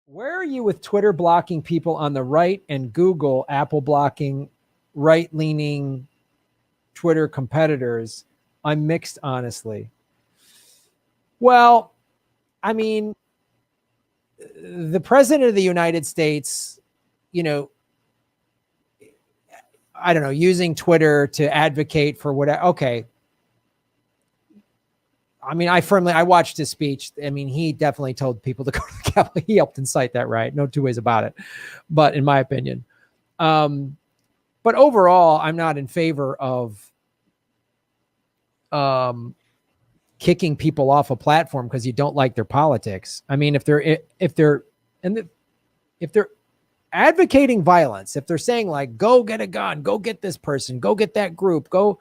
Where are you with Twitter blocking people on the right and Google, Apple blocking right-leaning Twitter competitors? I'm mixed, honestly. Well, I mean, the president of the United States, you know, I don't know, using Twitter to advocate for whatever. Okay. I mean, I watched his speech. I mean, he definitely told people to go to the Capitol. He helped incite that riot. No two ways about it. But in my opinion, but overall, I'm not in favor of kicking people off a platform because you don't like their politics. I mean, if they're advocating violence, if they're saying like, go get a gun, go get this person, go get that group, go,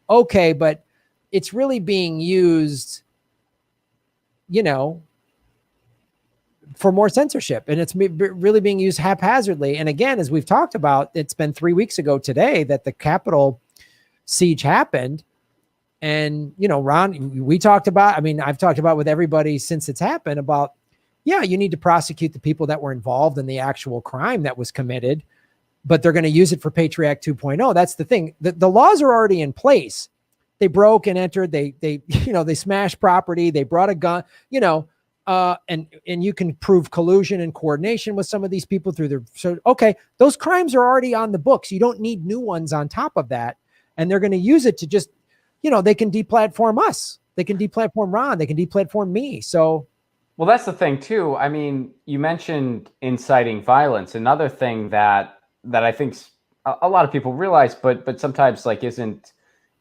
okay, but it's really being used, for more censorship, and it's really being used haphazardly. And again, as we've talked about, it's been 3 weeks ago today that the Capitol siege happened. And, Ron, we talked about, I've talked about with everybody since it's happened about, yeah, you need to prosecute the people that were involved in the actual crime that was committed, but they're going to use it for Patriot Act 2.0. That's the thing. The laws are already in place. They broke and entered, they smashed property, they brought a gun, and you can prove collusion and coordination with some of these people okay, those crimes are already on the books. You don't need new ones on top of that. And they're going to use it to just, they can deplatform us. They can deplatform Ron. They can deplatform me. So, well, that's the thing too. I mean, you mentioned inciting violence. Another thing that I think a lot of people realize, but sometimes isn't.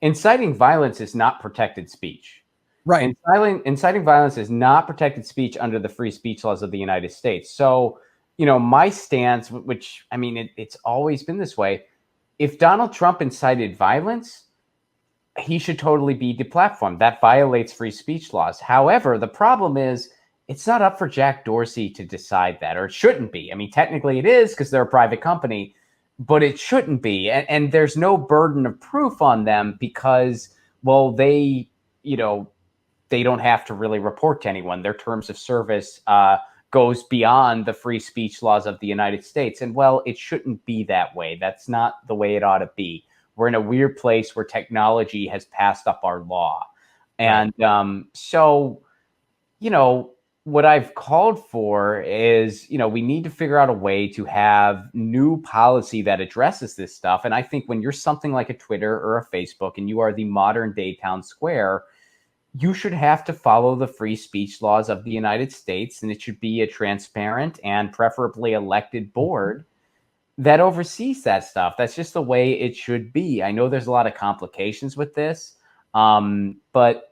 Inciting violence is not protected speech. Right. Inciting violence is not protected speech under the free speech laws of the United States. So, my stance, which, it's always been this way. If Donald Trump incited violence, he should totally be deplatformed. That violates free speech laws. However, the problem is it's not up for Jack Dorsey to decide that, or it shouldn't be. Technically it is because they're a private company, but it shouldn't be. And there's no burden of proof on them because, well, they don't have to really report to anyone. Their terms of service goes beyond the free speech laws of the United States. And, well, it shouldn't be that way. That's not the way it ought to be. We're in a weird place where technology has passed up our law. And what I've called for is, we need to figure out a way to have new policy that addresses this stuff. And I think when you're something like a Twitter or a Facebook and you are the modern day town square, you should have to follow the free speech laws of the United States. And it should be a transparent and preferably elected board that oversees that stuff. That's just the way it should be. I know there's a lot of complications with this, but,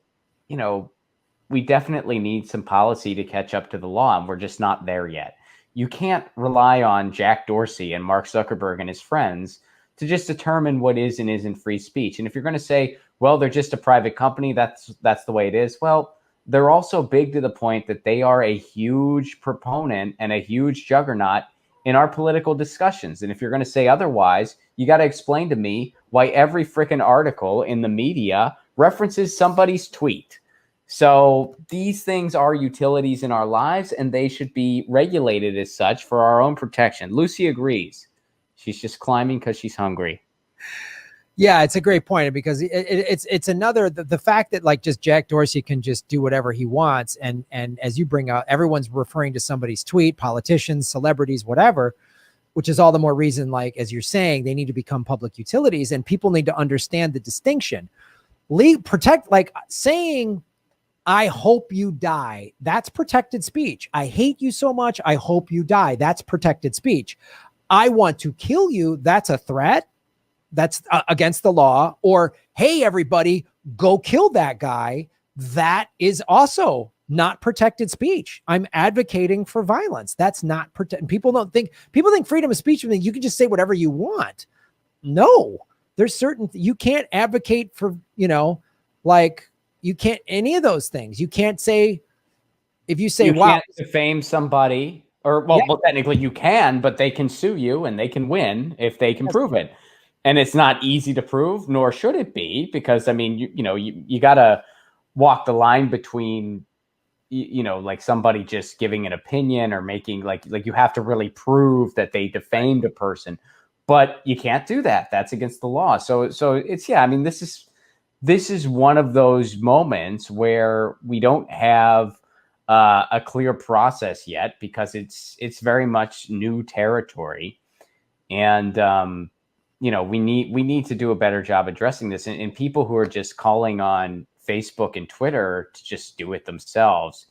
we definitely need some policy to catch up to the law, and we're just not there yet. You can't rely on Jack Dorsey and Mark Zuckerberg and his friends to just determine what is and isn't free speech. And if you're going to say, well, they're just a private company, that's the way it is. Well, they're also big to the point that they are a huge proponent and a huge juggernaut in our political discussions. And if you're going to say otherwise, you got to explain to me why every freaking article in the media references somebody's tweet. So these things are utilities in our lives, and they should be regulated as such for our own protection. Lucy agrees. She's just climbing because she's hungry. Yeah, it's a great point because it's another, the fact that just Jack Dorsey can just do whatever he wants. And as you bring out, everyone's referring to somebody's tweet, politicians, celebrities, whatever, which is all the more reason, as you're saying, they need to become public utilities, and people need to understand the distinction. Saying, I hope you die, that's protected speech. I hate you so much, I hope you die, that's protected speech. I want to kill you, that's a threat. That's against the law. Or, hey, everybody, go kill that guy. That is also not protected speech. I'm advocating for violence. That's not protected. People think freedom of speech means you can just say whatever you want. No, there's you can't advocate for, you can't any of those things. You can't say, if you say, you can't defame somebody, or well, technically you can, but they can sue you and they can win if they can prove it. And it's not easy to prove, nor should it be, because you got to walk the line between you know, like somebody just giving an opinion or making like you have to really prove that they defamed a person, but you can't do that. That's against the law. So it's, yeah, I mean, this is one of those moments where we don't have a clear process yet, because it's very much new territory. And you know, we need to do a better job addressing this, and people who are just calling on Facebook and Twitter to just do it themselves.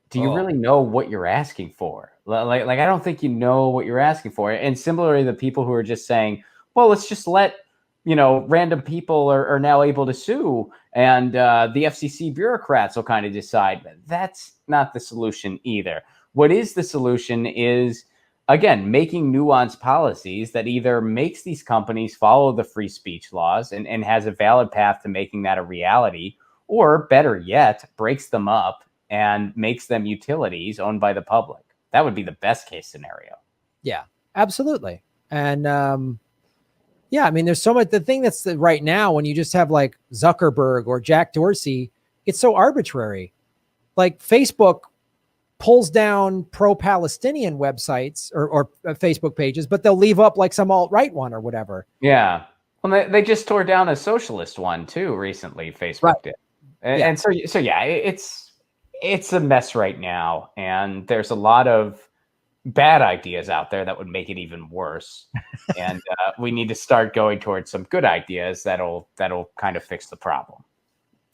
Do you really know what you're asking for? Like I don't think you know what you're asking for. And similarly, the people who are just saying, well, let's just let, you know, random people are now able to sue, and the FCC bureaucrats will kind of decide. That's not the solution either. What is the solution is, again, making nuanced policies that either makes these companies follow the free speech laws and has a valid path to making that a reality, or better yet, breaks them up and makes them utilities owned by the public. That would be the best case scenario. Yeah, absolutely. And yeah, I mean, there's so much. The thing that's right now, when you just have like Zuckerberg or Jack Dorsey, it's so arbitrary. Like Facebook pulls down pro-Palestinian websites or Facebook pages, but they'll leave up like some alt-right one or whatever. Yeah. Well, they just tore down a socialist one too recently. Facebook did. And so yeah, it's a mess right now. And there's a lot of bad ideas out there that would make it even worse. And we need to start going towards some good ideas that'll kind of fix the problem.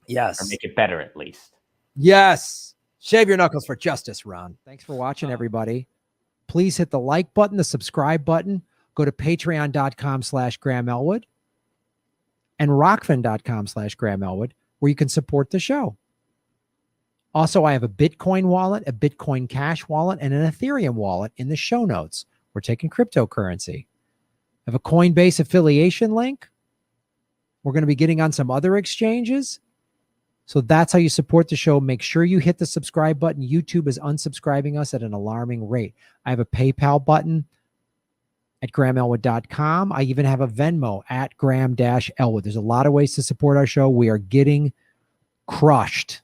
Yes. Or make it better, at least. Yes. Shave your knuckles for justice, Ron. Thanks for watching, everybody. Please hit the like button, the subscribe button. Go to patreon.com/Graham Elwood and rockfin.com/Graham Elwood, where you can support the show. Also, I have a Bitcoin wallet, a Bitcoin Cash wallet, and an Ethereum wallet in the show notes. We're taking cryptocurrency. I have a Coinbase affiliation link. We're going to be getting on some other exchanges. So that's how you support the show. Make sure you hit the subscribe button. YouTube is unsubscribing us at an alarming rate. I have a PayPal button at GrahamElwood.com. I even have a Venmo at Graham-Elwood. There's a lot of ways to support our show. We are getting crushed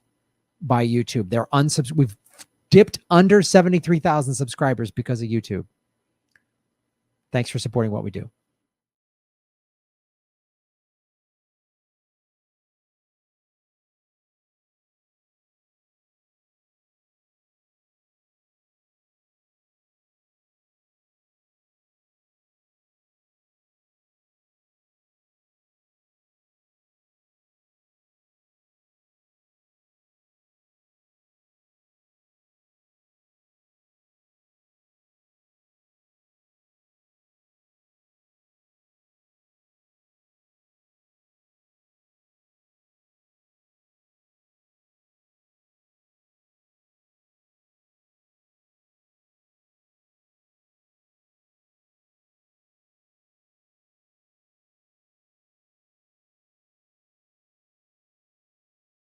by YouTube. We've dipped under 73,000 subscribers because of YouTube. Thanks for supporting what we do.